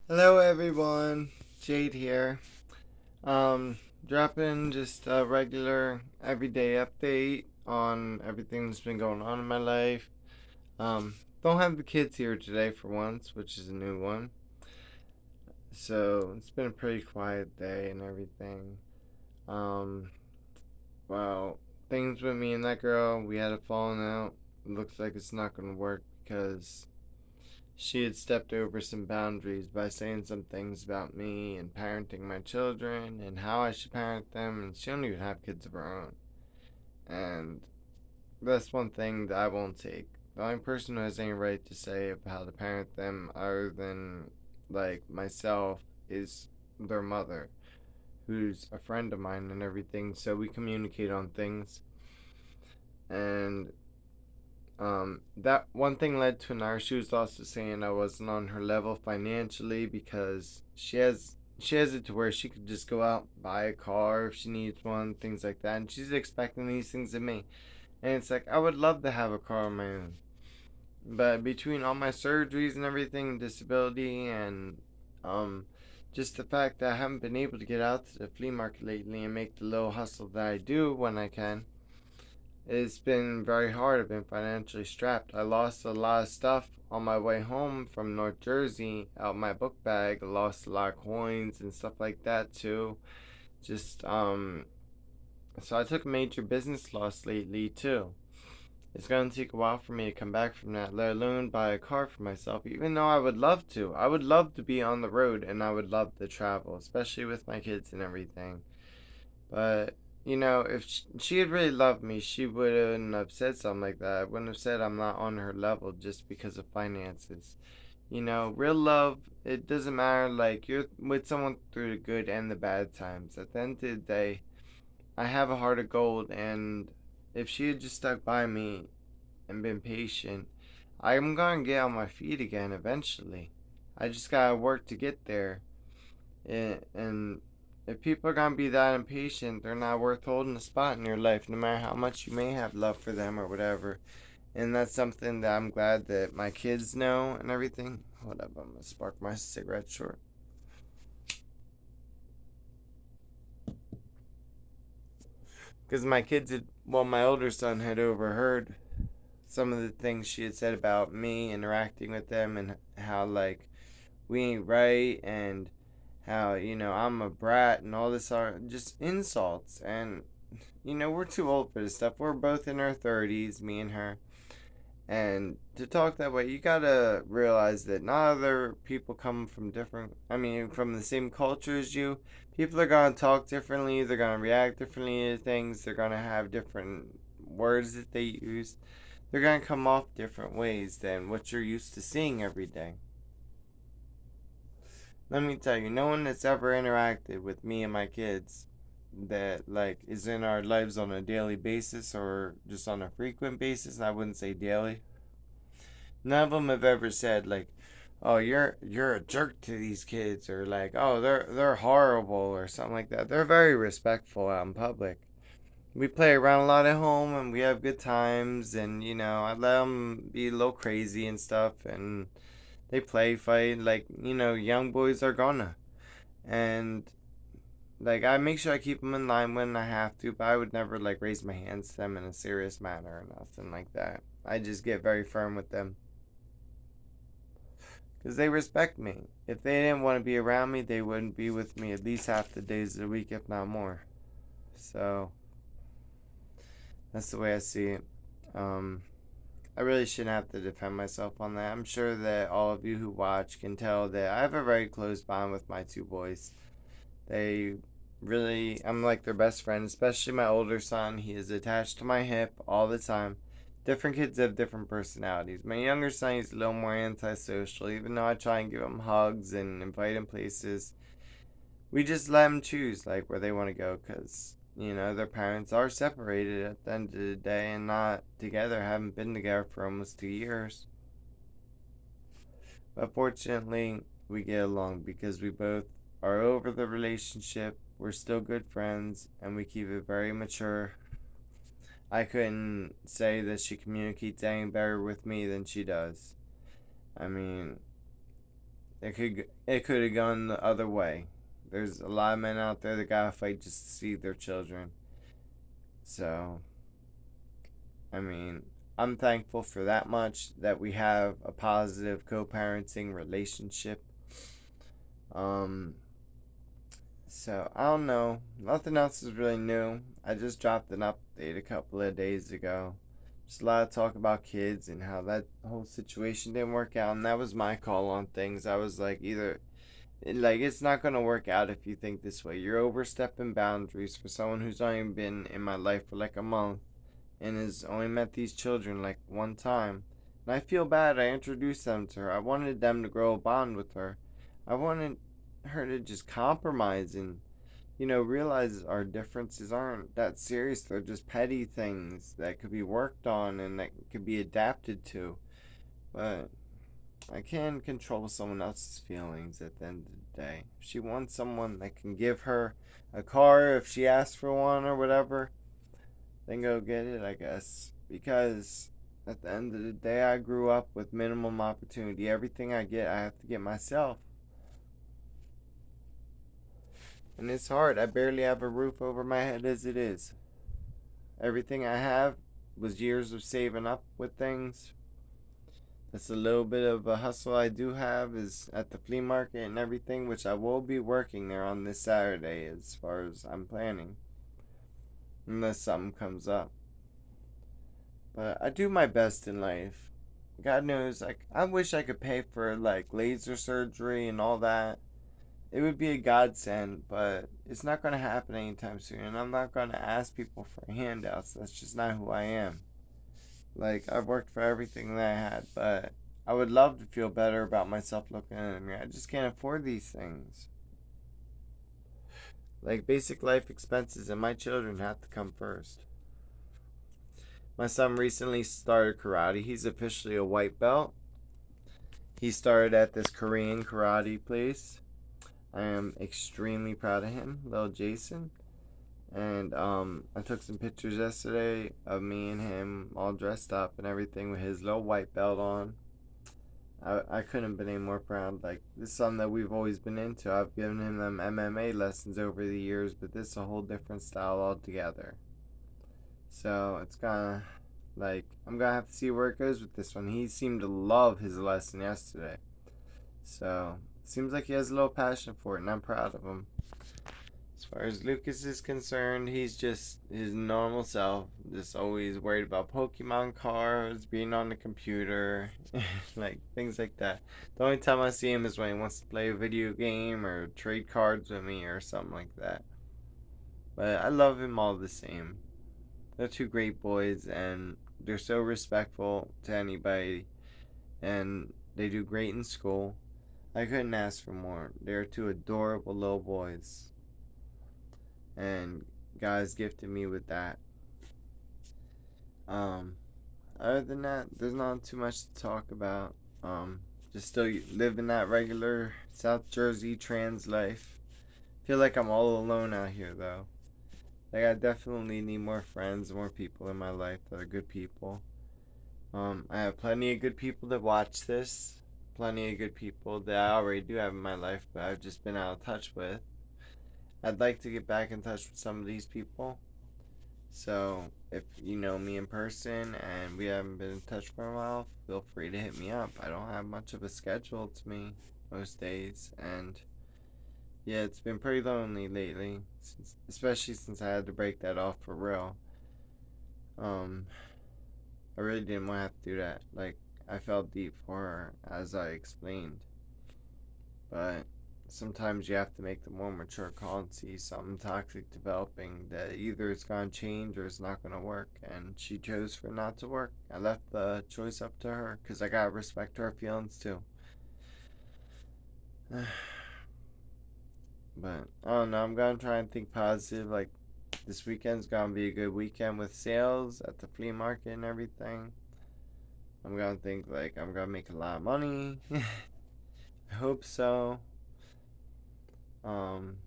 Hello everyone, Jade here. Dropping just a regular everyday update on everything that's been going on in my life. Um, don't have the kids here today for once, which is a new one. So it's been a pretty quiet day and everything. Um, well, things with me and that girl, we had a falling out. It looks like it's not gonna work because she had stepped over some boundaries by saying some things about me and parenting my children and how I should parent them, and she don't even have kids of her own. And that's one thing that I won't take. The only person who has any right to say of how to parent them, other than like myself, is their mother, who's a friend of mine and everything. So we communicate on things, and that one thing led to another. She was also saying I wasn't on her level financially because she has it to where she could just go out and buy a car if she needs one, things like that. And she's expecting these things of me. And it's like I would love to have a car on my own. But between all my surgeries and everything, disability and um just the fact that I haven't been able to get out to the flea market lately and make the little hustle that I do when I can, it's been very hard. I've been financially strapped. I lost a lot of stuff on my way home from North Jersey out my book bag. I lost a lot of coins and stuff like that too. Just so I took a major business loss lately too. It's gonna take a while for me to come back from that, let alone buy a car for myself, even though I would love to. I would love to be on the road and I would love to travel, especially with my kids and everything. But if she had really loved me, she wouldn't have said something like that. I wouldn't have said I'm not on her level just because of finances. Real love, it doesn't matter. Like, you're with someone through the good and the bad times. At the end of the day, I have a heart of gold, and if she had just stuck by me and been patient, I'm gonna get on my feet again eventually. I just gotta work to get there. And if people are gonna be that impatient, they're not worth holding a spot in your life, no matter how much you may have love for them or whatever. And that's something that I'm glad that my kids know and everything. Hold up, I'm gonna spark my cigarette short. Because my kids had, well, my older son had overheard some of the things she had said about me interacting with them and how, like, we ain't right and how, I'm a brat and all this are just insults. And we're too old for this stuff. We're both in our 30s, me and her. And to talk that way, you gotta realize that not other people come from from the same culture as you. People are gonna talk differently, they're gonna react differently to things, they're gonna have different words that they use. They're gonna come off different ways than what you're used to seeing every day. Let me tell you, no one that's ever interacted with me and my kids that like is in our lives on a daily basis or just on a frequent basis, and I wouldn't say daily. None of them have ever said like, "Oh, you're a jerk to these kids," or like, "Oh, they're horrible," or something like that. They're very respectful out in public. We play around a lot at home and we have good times, and I let them be a little crazy and stuff, and they play fight like young boys are gonna. And like, I make sure I keep them in line when I have to, but I would never like raise my hands to them in a serious manner or nothing like that. I just get very firm with them because they respect me. If they didn't want to be around me, they wouldn't be with me at least half the days of the week, if not more. So that's the way I see it. Um, I really shouldn't have to defend myself on that. I'm sure that all of you who watch can tell that I have a very close bond with my two boys. They really, I'm like their best friend, especially my older son. He is attached to my hip all the time. Different kids have different personalities. My younger son is a little more antisocial, even though I try and give him hugs and invite him places. We just let them choose, like, where they want to go, because, their parents are separated at the end of the day and not together, haven't been together for almost 2 years. But fortunately, we get along because we both are over the relationship. We're still good friends and we keep it very mature. I couldn't say that she communicates any better with me than she does. I mean, It could have gone the other way. There's a lot of men out there that gotta fight just to see their children. So, I mean, I'm thankful for that much that we have a positive co-parenting relationship. Um, so I don't know. Nothing else is really new. I just dropped an update a couple of days ago. Just a lot of talk about kids and how that whole situation didn't work out, and that was my call on things. I was like, either like it's not gonna work out if you think this way. You're overstepping boundaries for someone who's only been in my life for like a month and has only met these children like one time. And I feel bad. I introduced them to her. I wanted them to grow a bond with her. I wanted her to just compromise and, realize our differences aren't that serious. They're just petty things that could be worked on and that could be adapted to. But I can't control someone else's feelings at the end of the day. If she wants someone that can give her a car if she asks for one or whatever, then go get it, I guess. Because at the end of the day, I grew up with minimum opportunity. Everything I get, I have to get myself. And it's hard. I barely have a roof over my head as it is. Everything I have was years of saving up with things. That's a little bit of a hustle I do have is at the flea market and everything, which I will be working there on this Saturday as far as I'm planning. Unless something comes up. But I do my best in life. God knows, like, I wish I could pay for, like, laser surgery and all that. It would be a godsend, but it's not going to happen anytime soon. And I'm not going to ask people for handouts. That's just not who I am. Like, I've worked for everything that I had, but I would love to feel better about myself looking in the mirror. I just can't afford these things. Like, basic life expenses and my children have to come first. My son recently started karate. He's officially a white belt. He started at this Korean karate place. I am extremely proud of him, little Jason. And I took some pictures yesterday of me and him all dressed up and everything with his little white belt on. I couldn't have been any more proud. Like, this is something that we've always been into. I've given him them MMA lessons over the years, but this is a whole different style altogether. So it's gonna, like, I'm gonna have to see where it goes with this one. He seemed to love his lesson yesterday. So, seems like he has a little passion for it, and I'm proud of him. As far as Lucas is concerned, he's just his normal self, just always worried about Pokemon cards, being on the computer, like things like that. The only time I see him is when he wants to play a video game or trade cards with me or something like that. But I love him all the same. They're two great boys and they're so respectful to anybody and they do great in school. I couldn't ask for more. They're two adorable little boys. And God's gifted me with that. Um, Other than that, there's not too much to talk about. Just still living that regular South Jersey trans life. Feel like I'm all alone out here though. Like I definitely need more friends, more people in my life that are good people. I have plenty of good people that watch this. Plenty of good people that I already do have in my life, but I've just been out of touch with. I'd like to get back in touch with some of these people. So, if you know me in person and we haven't been in touch for a while, feel free to hit me up. I don't have much of a schedule to me most days, and yeah, it's been pretty lonely lately, especially since I had to break that off for real. Um, I really didn't want to have to do that. Like, I felt deep for her, as I explained, but sometimes you have to make the more mature call and see something toxic developing that either it's going to change or it's not going to work. And she chose for it not to work. I left the choice up to her because I got to respect her feelings too. But I don't know. I'm going to try and think positive. Like, this weekend's going to be a good weekend with sales at the flea market and everything. I'm going to think, like, I'm going to make a lot of money. I hope so. Um,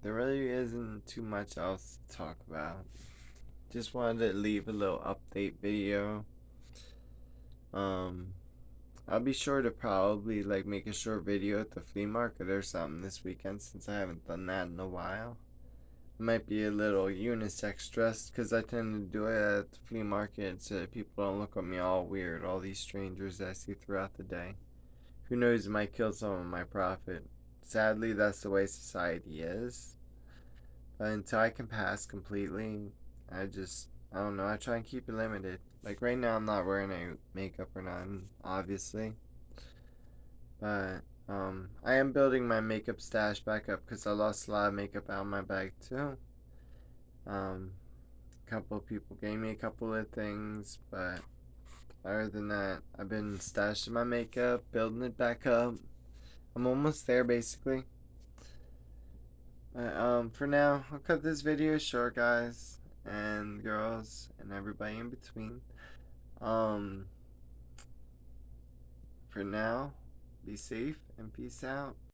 There really isn't too much else to talk about. Just wanted to leave a little update video. Um, I'll be sure to probably like make a short video at the flea market or something this weekend since I haven't done that in a while. I might be a little unisex dressed because I tend to do it at the flea market so that people don't look at me all weird, all these strangers that I see throughout the day. Who knows, it might kill some of my profit. Sadly, that's the way society is. But until I can pass completely, I don't know, I try and keep it limited. Like right now, I'm not wearing any makeup or nothing, obviously. But, I am building my makeup stash back up because I lost a lot of makeup out of my bag too. Um, a couple of people gave me a couple of things, but other than that, I've been stashing my makeup, building it back up. I'm almost there basically. But for now, I'll cut this video short, guys and girls and everybody in between. Um, for now, be safe and peace out.